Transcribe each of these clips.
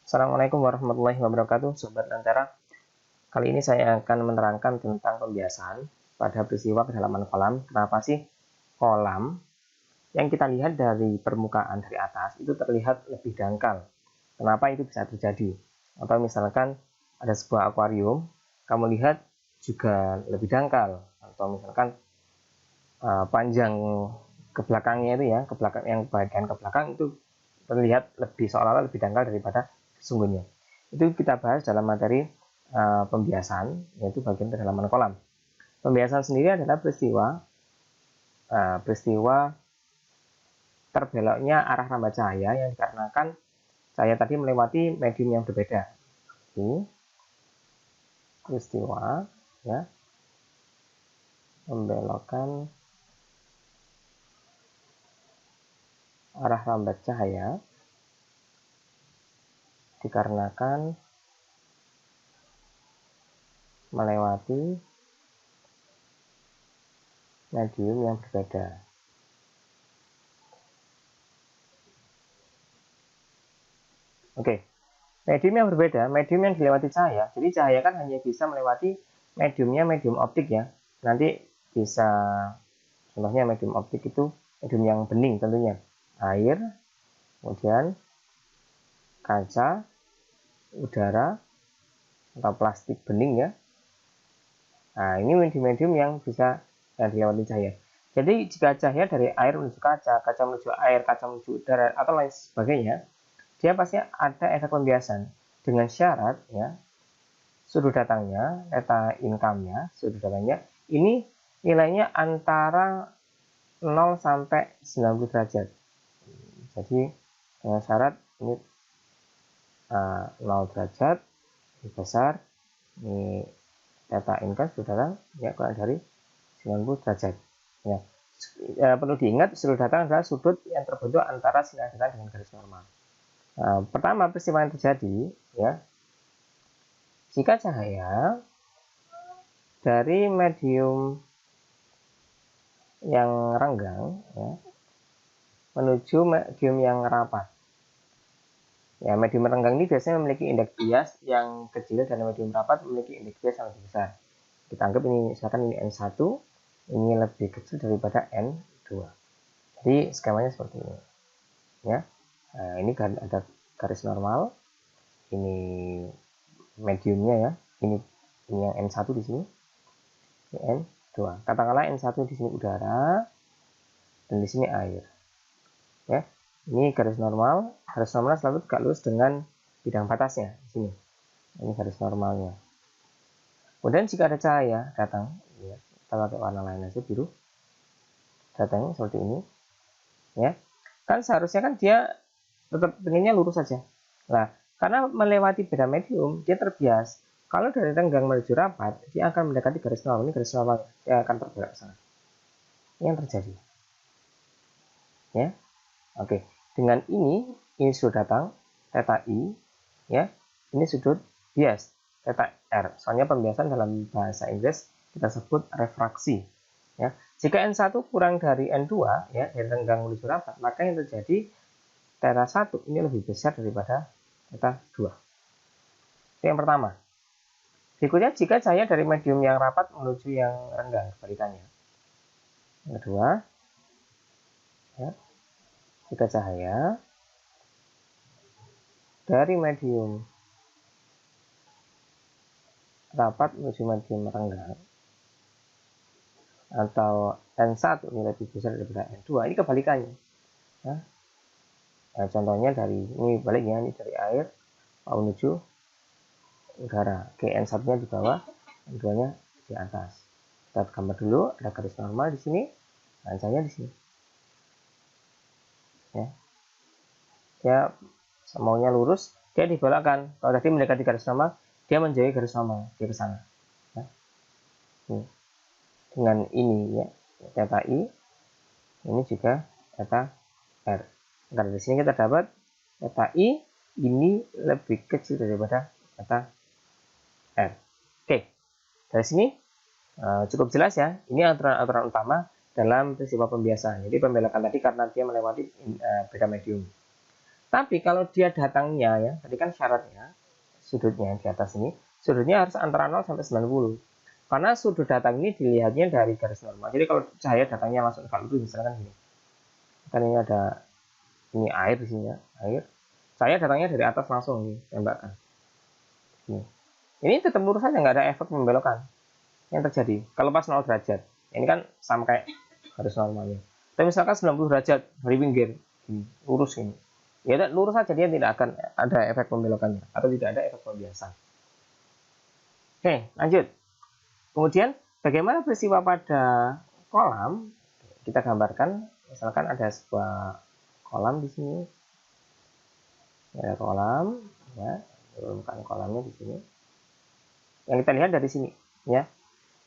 Assalamualaikum warahmatullahi wabarakatuh, Sobat Lentera. Kali ini saya akan menerangkan tentang pembiasaan pada peristiwa kedalaman kolam. Kenapa sih kolam yang kita lihat dari permukaan dari atas itu terlihat lebih dangkal? Kenapa itu bisa terjadi? Atau misalkan ada sebuah akuarium, kamu lihat juga lebih dangkal. Atau misalkan panjang ke belakangnya itu ya, ke belakang yang bagian ke belakang itu terlihat lebih seolah-olah lebih dangkal daripada sesungguhnya. Itu kita bahas dalam materi pembiasaan, yaitu bagian kedalaman kolam. Pembiasaan sendiri adalah peristiwa terbeloknya arah rambat cahaya yang dikarenakan cahaya tadi melewati medium yang berbeda. Ini peristiwa ya, membelokan arah rambat cahaya dikarenakan melewati medium yang berbeda. Oke, medium yang berbeda, medium yang dilewati cahaya. Jadi cahaya kan hanya bisa melewati mediumnya medium optik ya. Nanti bisa, contohnya medium optik itu medium yang bening tentunya. Air, kemudian kaca, udara, atau plastik bening ya. Nah, ini medium-medium yang bisa dilewati cahaya. Jadi jika cahaya dari air menuju kaca, kaca menuju air, kaca menuju udara, atau lain sebagainya, dia pasti ada efek pembiasan dengan syarat ya, sudut datangnya, theta income-nya, sudut datangnya ini nilainya antara 0 sampai 90 derajat. Jadi dengan syarat ini 0 derajat, ini besar, ini theta income sudut datang ya kurang dari 90 derajat. Ya. Perlu diingat sudut datang adalah sudut yang terbentuk antara sinar datang dengan garis normal. Pertama peristiwa yang terjadi ya, jika cahaya dari medium yang renggang ya, menuju medium yang rapat. Ya, medium renggang ini biasanya memiliki indeks bias yang kecil dan medium rapat memiliki indeks bias yang lebih besar. Kita anggap ini misalkan ini N1, ini lebih kecil daripada N2. Jadi skemanya seperti ini. Ya. Nah, ini ada garis normal. Ini mediumnya ya. Ini yang N1 di sini. Ini N2. Katakanlah N1 di sini udara dan di sini air. Ya. Ini garis normal. Garis normal selalu tegak lurus dengan bidang batasnya di sini. Ini garis normalnya. Kemudian jika ada cahaya datang, ya, kita pakai warna lain aja biru. Datang seperti ini. Ya. Kan seharusnya kan dia tetap pengennya lurus saja. Nah, karena melewati beda medium, dia terbias. Kalau dari renggang menuju rapat, dia akan mendekati garis normal. Ini garis normal, dia akan terbelok ke sana. Ini yang terjadi. Ya, oke. Dengan ini sudut datang theta i, ya. Ini sudut bias theta r. Soalnya pembiasan dalam bahasa Inggris kita sebut refraksi. Ya, jika N1 kurang dari N2, ya, dari renggang menuju rapat, maka yang terjadi theta 1 ini lebih besar daripada theta 2. Itu yang pertama. Berikutnya jika cahaya dari medium yang rapat menuju yang renggang, kebalikannya. Yang kedua, ya, jika cahaya dari medium rapat menuju medium renggang, atau N1 ini lebih besar daripada N2, ini kebalikannya. Ya. Nah, contohnya dari ini baliknya, ini dari air menuju udara. Oke, N1-nya di bawah, N2-nya di atas. Kita gambar dulu, ada garis normal di sini, cahaya di sini. Ya. Dia maunya lurus, dia dibelokkan. Kalau tadi mendekati garis normal, dia menjauhi garis normal, dia ke sana. Ya. Dengan ini ya, theta i, ini juga theta r. Nah, dari sini kita dapat theta i ini lebih kecil daripada theta r. Oke, dari sini cukup jelas ya. Ini aturan utama dalam peristiwa pembiasaan. Jadi pembelokan tadi karena dia melewati beda medium. Tapi kalau dia datangnya ya, tadi kan syaratnya sudutnya di atas ini, sudutnya harus antara 0 sampai 90. Karena sudut datang ini dilihatnya dari garis normal. Jadi kalau cahaya datangnya langsung ke lurus, misalkan gini. Kan ini ada ini air di sini ya, air. Cahaya datangnya dari atas langsung nih, tembakan. Nih. Ini tetap lurus saja, nggak ada efek membelokkan yang terjadi. Kalau pas 0 derajat, ini kan sama kayak garis normalnya. Tapi misalkan 90 derajat dari pinggir, gini, lurus ini. Ya lurus saja, dia tidak akan ada efek pembelokannya atau tidak ada efek pembiasan. Oke, lanjut. Kemudian bagaimana peristiwa pada kolam? Kita gambarkan, misalkan ada sebuah kolam di sini. Ada kolam, ya, turunkan kolamnya di sini. Yang kita lihat dari sini, ya.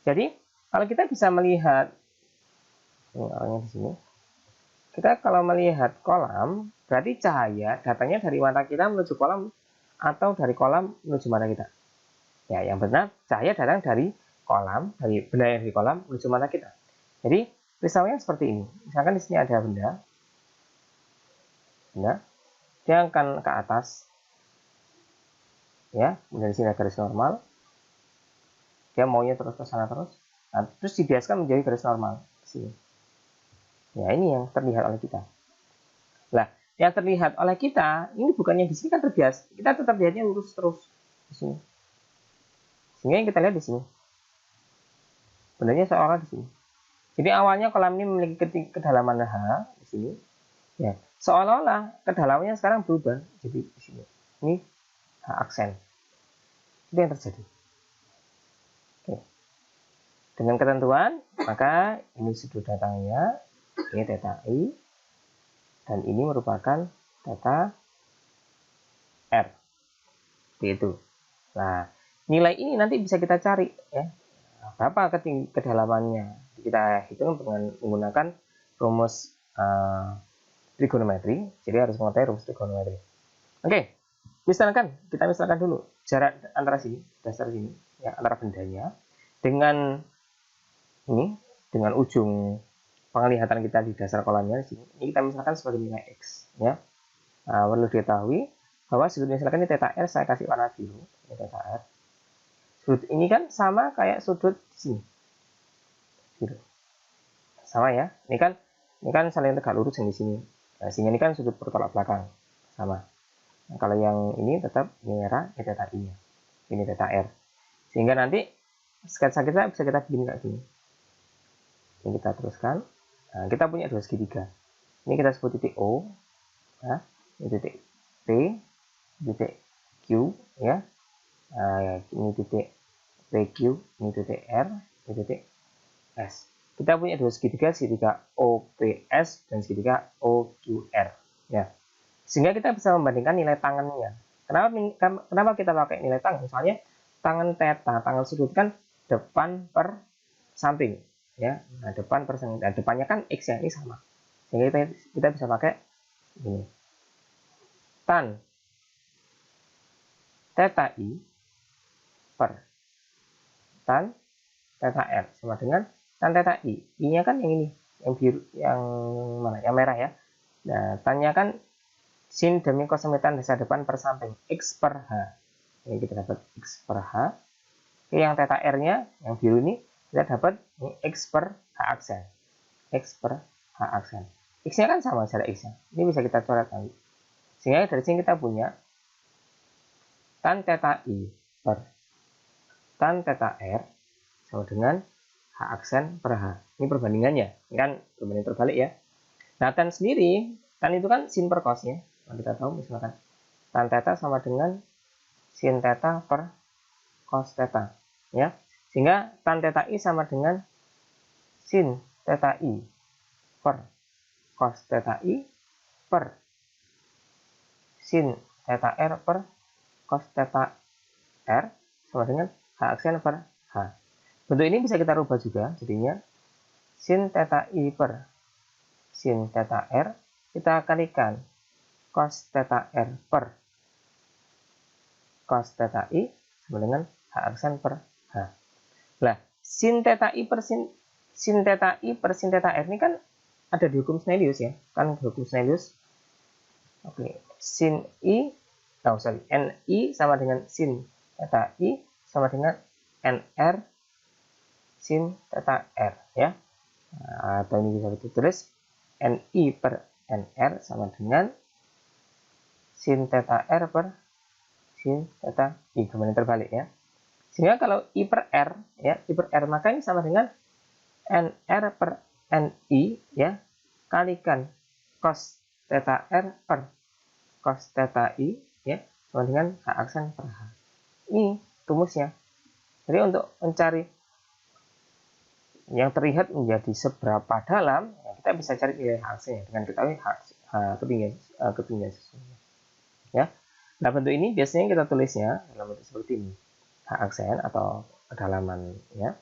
Jadi kalau kita bisa melihat ini orangnya di sini. Kita kalau melihat kolam, berarti cahaya datangnya dari mata kita menuju kolam atau dari kolam menuju mata kita. Ya, yang benar cahaya datang dari kolam, dari benda yang di kolam menuju mata kita. Jadi peristiwanya seperti ini. Misalkan di sini ada benda, dia akan ke atas, ya, kemudian di sini ada garis normal, dia maunya terus ke sana terus, nah, terus dibiaskan menjadi garis normal di sini. Ya, ini yang terlihat oleh kita. Nah, yang terlihat oleh kita ini bukannya di sini kan terbias, kita tetap lihatnya lurus terus di sini. Sehingga yang kita lihat di sini, bendanya seolah di sini. Jadi awalnya kolam ini memiliki kedalaman H di sini, ya, seolah-olah kedalamannya sekarang berubah jadi di sini. Ini H aksen. Itu yang terjadi. Oke. Dengan ketentuan, maka ini sudut datangnya, ini theta I, dan ini merupakan theta R. Seperti itu. Nah, nilai ini nanti bisa kita cari, ya. Berapa kedalamannya? Kita hitung dengan menggunakan rumus trigonometri. Jadi harus mengetahui rumus trigonometri. Oke, kita misalkan dulu jarak antara sini, dasar sini, ya, antara bendanya dengan ini, dengan ujung penglihatan kita di dasar kolamnya di sini. Ini kita misalkan sebagai nilai x, ya. Nah, perlu diketahui bahwa sudut misalkan ini theta r, saya kasih warna biru, ini theta r. Sudut ini kan sama kayak sudut di sini, gitu. Sama ya. Ini kan saling tegak lurus yang di sini. Nah, sehingga ini kan sudut bertolak belakang, sama. Nah, kalau yang ini tetap ini merah, ini theta i-nya, ini theta r. Sehingga nanti sketsa kita bisa kita bikin kayak gini. Ini kita teruskan. Nah, kita punya dua segitiga. Ini kita sebut titik O, ya. Ini titik P, titik Q, ya. Nah, ini titik PQ, ini titik R, ini titik S. Kita punya dua segitiga OPS dan segitiga OQR, ya. Sehingga kita bisa membandingkan nilai tangannya. Kenapa kita pakai nilai tangan? Misalnya tangan theta, tangan sudut kan depan per samping, ya. Nah, depan per samping, nah, depannya kan x ya, ini sama. Sehingga kita bisa pakai ini. Tan theta i per tan theta r sama dengan tan theta i. I-nya kan yang ini, yang biru, yang mana? Yang merah ya. Nah, tan-nya kan sin demi kosemitan dasar depan per samping x per h. Ini kita dapat x per h. Oke, yang theta r-nya yang biru ini kita dapat ini x per h aksen. X per h aksen. X-nya kan sama jarak x-nya. Ini bisa kita coret nanti. Sehingga dari sini kita punya tan theta i per tan theta r sama dengan h aksen per h. Ini perbandingannya. Ini kan perbandingan terbalik ya. Nah, tan sendiri, tan itu kan sin per cos ya. Nah, kita tahu misalkan tan theta sama dengan sin theta per cos theta, ya. Sehingga tan theta i sama dengan sin theta i per cos theta i per sin theta r per cos theta r sama dengan h aksen per h. Bentuk ini bisa kita rubah juga, jadinya sin theta i per sin theta r kita kalikan cos theta r per cos theta i sama dengan h aksen per h. Nah, sin theta i per sin theta i per sin theta r ini kan ada di hukum Snellius ya, kan hukum Snellius Oke, sin I, NI sama dengan sin theta I sama dengan NR sin theta R ya. Nah, atau ini bisa ditulis NI per NR sama dengan sin theta R per sin theta I, kemudian terbalik ya. Sehingga kalau I per R ya, I per R maka ini sama dengan NR per NI ya, kalikan cos theta R per cos theta I ya, sama dengan H aksen per H. Ini rumusnya. Jadi untuk mencari yang terlihat menjadi seberapa dalam, ya kita bisa cari nilai H aksennya dengan ketahui ketinggian sesungguhnya. Ya. Nah, bentuk ini biasanya kita tulisnya dalam bentuk seperti ini. H aksen atau kedalaman ya.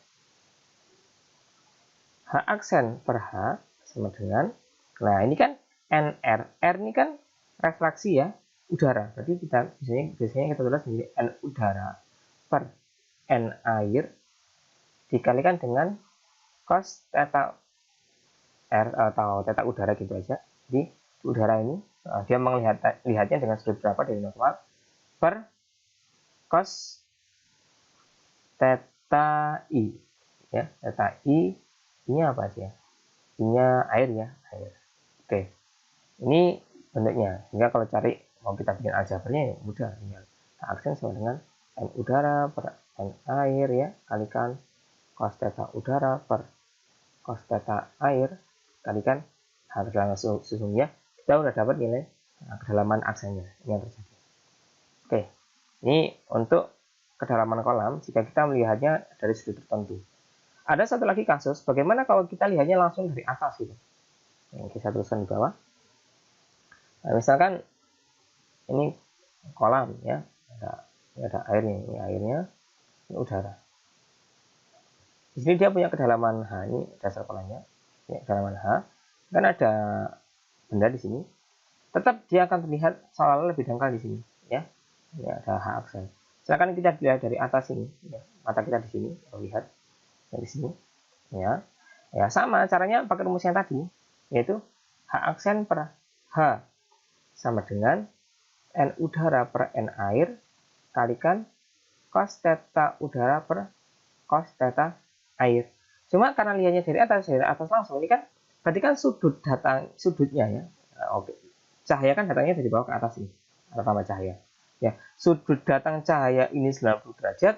H aksen per H sama dengan, nah ini kan NR, R ini kan refleksi ya, udara. Berarti kita biasanya kita tulis menjadi N udara per N air dikalikan dengan cos theta R atau theta udara gitu aja. Jadi udara ini dia melihatnya dengan sudut berapa dari normal per cos theta I ya, theta I ini apa aja? Ini air ya, air. Oke. Ini bentuknya. Sehingga kalau cari mau kita bikin aljabarnya ya mudah. Tinggal aksen sama dengan N udara per N air ya, kalikan cos theta udara per cos theta air kalikan kedalaman sesungguhnya. Kita udah dapat nilai kedalaman aksennya. Ini yang terjadi. Oke. Ini untuk kedalaman kolam jika kita melihatnya dari sudut tertentu. Ada satu lagi kasus, bagaimana kalau kita lihatnya langsung dari atas gitu. Yang kita tuliskan di bawah. Nah, misalkan ini kolam ya, ada airnya, ini airnya, ini udara. Di sini dia punya kedalaman H, ini dasar kolamnya, ya, kedalaman H. Kan ada benda di sini, tetap dia akan terlihat seolah-olah lebih dangkal di sini, ya. Ini ada H aksen. Silakan kita lihat dari atas ini, ya. Mata kita di sini, lihat dari sini, ya. Ya sama caranya pakai rumus yang tadi, yaitu H aksen per H sama dengan N udara per N air kalikan cos theta udara per cos theta air. Cuma karena lihatnya dari atas langsung, ini kan berarti kan sudutnya ya. Oke. Cahaya kan datangnya dari bawah ke atas ini. Ada tambah cahaya. Ya, sudut datang cahaya ini 90 derajat.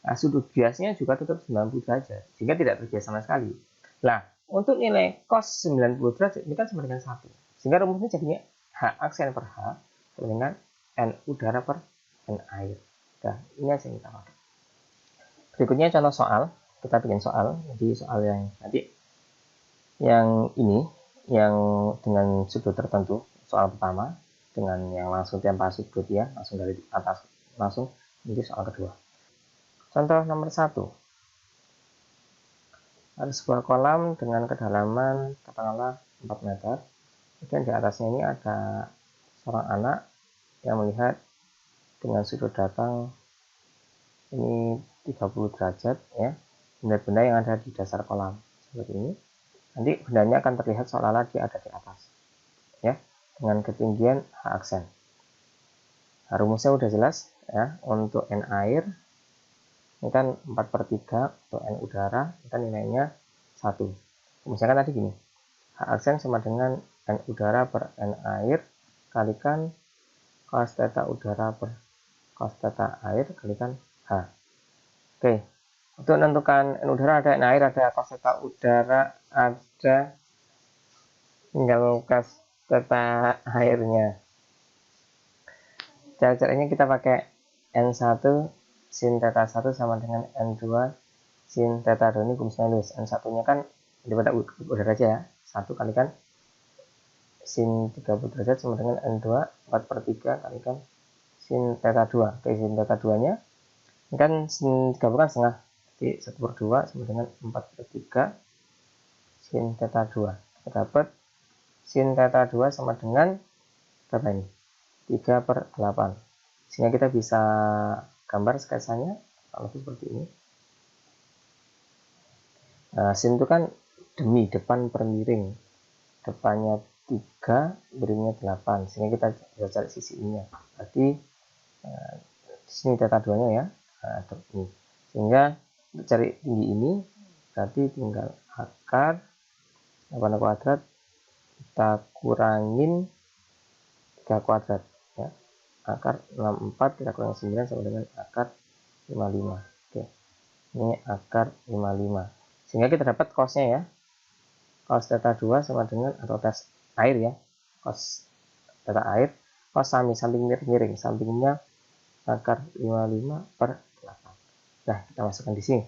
Nah, sudut biasnya juga tetap 90 derajat. Sehingga tidak terbias sama sekali. Nah, untuk nilai cos 90 derajat ini kan sama dengan 1. Sehingga rumusnya jadinya H aksen per H sama dengan N udara per N air. Nah, ini aja yang kita pakai. Berikutnya contoh soal. Kita bikin soal. Jadi soal yang nanti yang ini, yang dengan sudut tertentu, soal pertama, dengan yang langsung tanpa sudut ya, langsung dari atas, langsung, ini soal kedua. Contoh nomor 1. Ada sebuah kolam dengan kedalaman katakanlah 4 meter. Kemudian di atasnya ini ada seorang anak yang melihat dengan sudut datang ini 30 derajat ya, benda-benda yang ada di dasar kolam seperti ini. Nanti bendanya akan terlihat seolah-olah dia ada di atas ya, dengan ketinggian H aksen. Nah, rumusnya udah jelas ya. Untuk N air ini kan 4/3, untuk N udara ini kan nilainya 1. Rumusnya kan tadi gini, H aksen sama dengan N udara per N air kalikan cos theta udara per cos theta air kalikan H. Oke, untuk menentukan N udara ada N air, ada cos theta udara, ada tinggal cos theta airnya. Cara-caranya kita pakai N1 sin theta 1 sama dengan N2 sin theta 2. Ini rumusnya nulis. N1 nya kan daripada udara aja ya, 1 kalikan sin 30 derajat sama dengan N2 4/3 kalikan sin theta 2. Oke, sin theta 2 nya ini kan sin 30 kan setengah, jadi 1/2 sama dengan 4/3 sin theta 2. Kita dapat sin theta 2 sama dengan berapa ini? 3/8. Sehingga kita bisa gambar sketsanya kalau seperti ini. Nah, sin itu kan demi, depan per miring. Depannya 3, berikutnya 8, sehingga kita bisa cari sisi ininya. Berarti di sini data 2-nya ya, ini. Sehingga untuk cari tinggi ini, berarti tinggal akar 8 kuadrat kita kurangin 3 kuadrat ya. Akar 64 kita kurangi 9 sama dengan akar 55. Oke. Ini akar 55. Sehingga kita dapat cos-nya ya. Cos theta 2 sama dengan, atau tes air ya. Cos theta air, cos samping miring, sampingnya akar 55 per 8. Nah, kita masukkan di sini.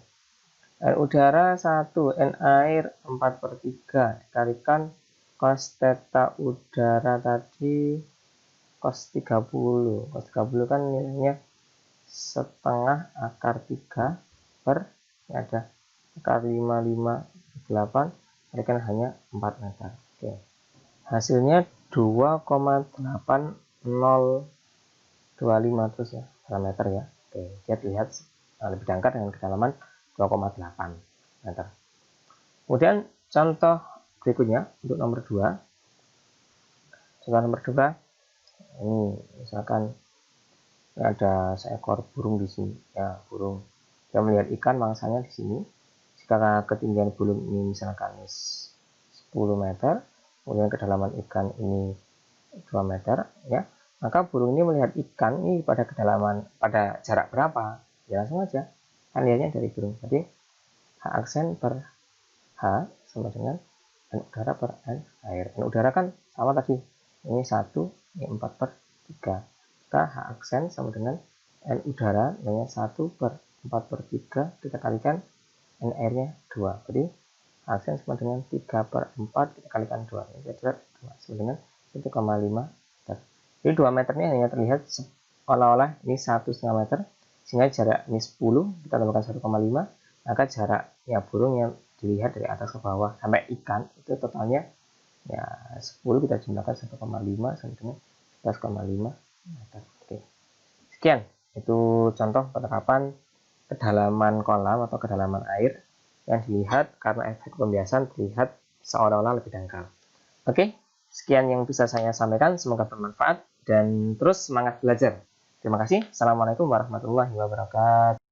N udara 1, N air 4/3 dikalikan cos theta udara tadi cos 30. Cos 30 kan nilainya setengah akar 3 per, ini ada akar 55 8, kalikan hanya 4 meter. Oke. Hasilnya 2,8025 terus ya, meter ya. Oke, kita lihat lebih dangkal dengan kedalaman 2,8 meter. Kemudian contoh berikutnya untuk nomor 2. Contoh nomor 2, ini misalkan ada seekor burung di sini ya, burung. Kita melihat ikan mangsanya di sini. Jika ketinggian burung ini misalkan 10 meter, kemudian kedalaman ikan ini 2 meter ya, maka burung ini melihat ikan ini pada kedalaman, pada jarak berapa? Ya langsung aja kan lihatnya dari burung. Jadi H aksen per H sama dengan N udara per N air. N udara kan sama tadi, ini 1, ini 4/3. Maka H aksen sama dengan N udara, nilainya 1 per 4/3, kita kalikan N airnya 2. Jadi H aksen sama dengan 3 per 4, kita kalikan 2. Ini kira-kira 2 sama dengan 1,5 meter. Jadi 2 meternya hanya terlihat seolah-olah ini 1,5 meter. Sehingga jarak ini 10, kita tambahkan 1,5, maka jaraknya burung yang dilihat dari atas ke bawah sampai ikan itu totalnya ya 10 kita jumlahkan 1,5 sama dengan 11,5 meter. Oke. Sekian, itu contoh penerapan kedalaman kolam atau kedalaman air yang dilihat karena efek pembiasan terlihat seolah-olah lebih dangkal. Oke, sekian yang bisa saya sampaikan, semoga bermanfaat dan terus semangat belajar. Terima kasih. Assalamualaikum warahmatullahi wabarakatuh.